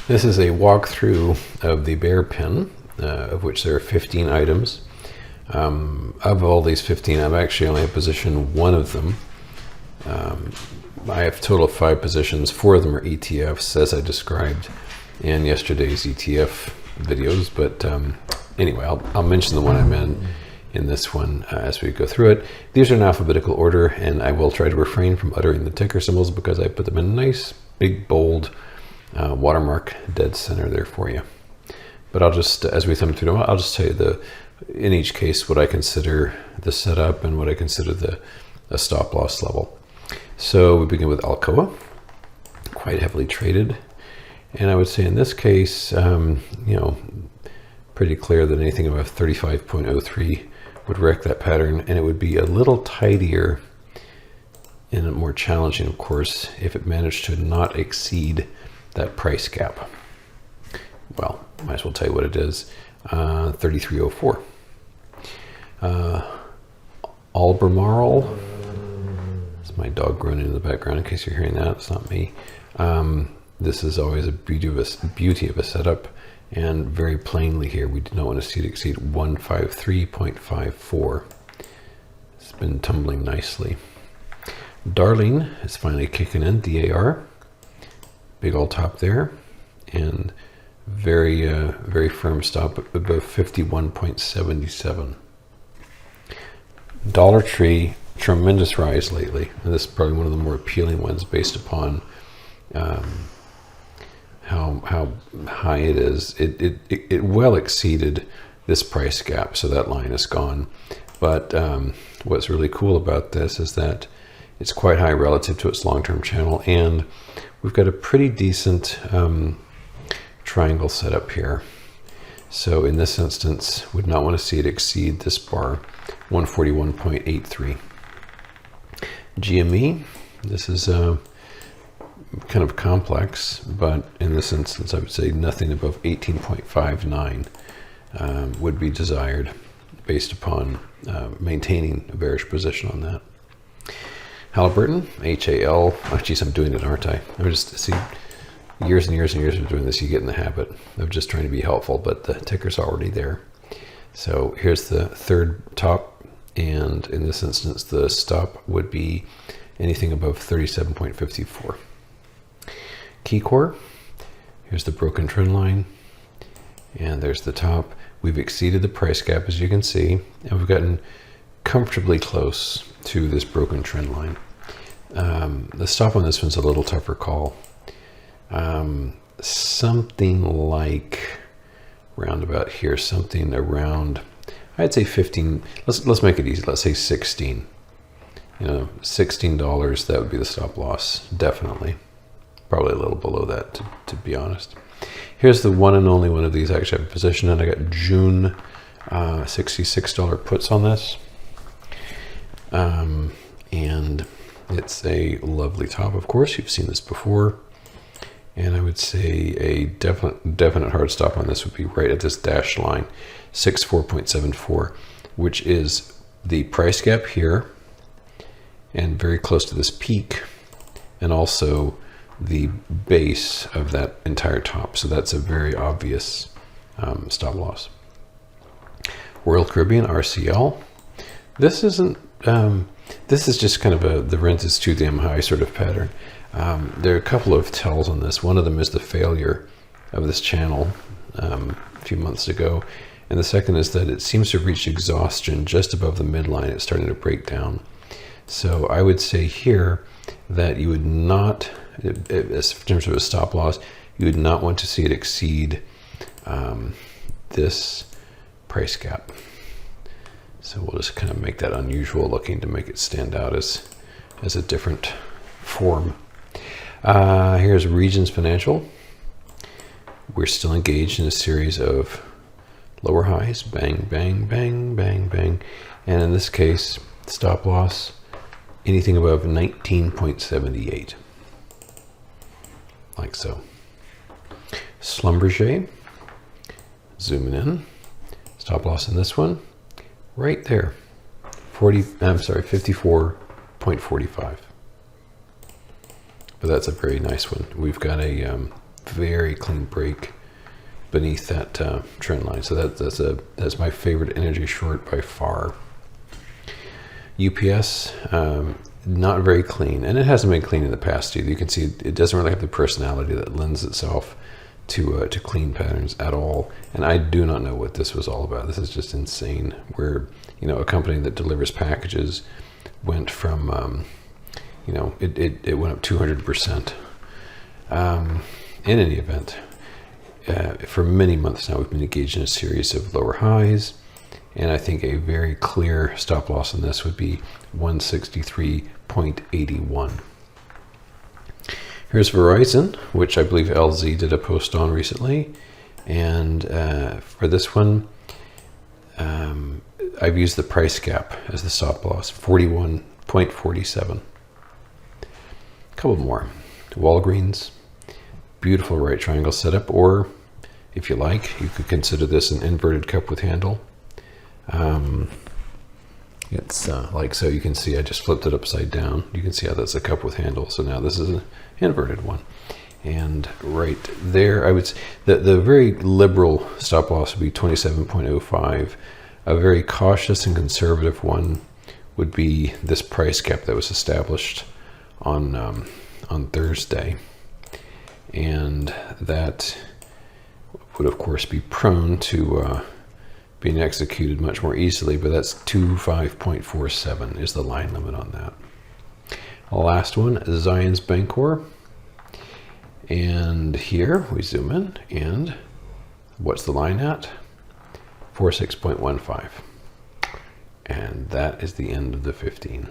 This is a walkthrough of the bear pen, of which there are 15 items. Of all these 15, I've actually only positioned one of them. I have a total of 5 positions. 4 of them are ETFs, as I described in yesterday's ETF videos. But anyway, I'll mention the one I'm in this one as we go through it. These are in alphabetical order, and I will try to refrain from uttering the ticker symbols because I put them in nice, big, bold watermark dead center there for you. But I'll just, as we thumb through them, I'll just tell you in each case what I consider the setup and what I consider the stop loss level. So we begin with Alcoa, quite heavily traded. And I would say in this case, pretty clear that anything above 35.03 would wreck that pattern, and it would be a little tidier and more challenging, of course, if it managed to not exceed that price gap. Well, might as well tell you what it is. 33.04. Albemarle. It's my dog groaning in the background in case you're hearing that. It's not me. This is always a beauty of a setup, and very plainly here we do not want to see it exceed 153.54. It's been tumbling nicely. Darling is finally kicking in, DAR. Big old top there, and very firm stop above 51.77. Dollar Tree, tremendous rise lately, and this is probably one of the more appealing ones based upon how high it is. It well exceeded this price gap, so that line is gone. But what's really cool about this is that it's quite high relative to its long-term channel, and we've got a pretty decent triangle set up here. So in this instance, would not want to see it exceed this bar, 141.83. GME, this is kind of complex, but in this instance, I would say nothing above 18.59 would be desired based upon maintaining a bearish position on that. Halliburton, HAL. Oh, geez, I'm doing it, aren't I? I'm just, see, years and years and years of doing this, you get in the habit of just trying to be helpful, but the ticker's already there. So here's the third top, and in this instance, the stop would be anything above 37.54. KeyCore, here's the broken trend line, and there's the top. We've exceeded the price gap, as you can see, and we've gotten comfortably close to this broken trend line. The stop on this one's a little tougher call. Something like round about here, something around, I'd say 15. Let's make it easy. Let's say 16. $16, that would be the stop loss, definitely. Probably a little below that, to be honest. Here's the one and only one of these I actually have a position, and I got June $66 puts on this. And it's a lovely top, of course. You've seen this before. And I would say a definite hard stop on this would be right at this dashed line, 64.74, which is the price gap here and very close to this peak, and also the base of that entire top. So that's a very obvious stop loss. Royal Caribbean, RCL. This isn't, this is just kind of the rent is too damn high sort of pattern. There are a couple of tells on this. One of them is the failure of this channel a few months ago. And the second is that it seems to have reached exhaustion just above the midline. It's starting to break down. So I would say here that you would not, in terms of a stop loss, you would not want to see it exceed this price gap. So we'll just kind of make that unusual looking to make it stand out as a different form. Here's Regions Financial. We're still engaged in a series of lower highs, bang, bang, bang, bang, bang. And in this case, stop loss, anything above 19.78. Like so. Schlumberger, zooming in. Stop loss in this one, right there. 54.45. But that's a very nice one. We've got a very clean break beneath that trend line. So that's my favorite energy short by far. UPS, not very clean, and it hasn't been clean in the past either. You can see it doesn't really have the personality that lends itself to clean patterns at all. And I do not know what this was all about. This is just insane. Where a company that delivers packages went from it went up 200%. In any event, for many months now, we've been engaged in a series of lower highs. And I think a very clear stop loss on this would be 163.81. Here's Verizon, which I believe LZ did a post on recently. And for this one, I've used the price gap as the stop loss, 41.47. A couple more. Walgreens, beautiful right triangle setup, or if you like, you could consider this an inverted cup with handle. It's like so. You can see I just flipped it upside down. You can see how that's a cup with handle. So now this is an inverted one, and right there, I would say the very liberal stop loss would be 27.05. A very cautious and conservative one would be this price gap that was established on Thursday, and that would of course be prone to being executed much more easily, but that's 25.47 is the line limit on that. The last one, Zions Bancorp. And here we zoom in, and what's the line at? 46.15. And that is the end of the 15.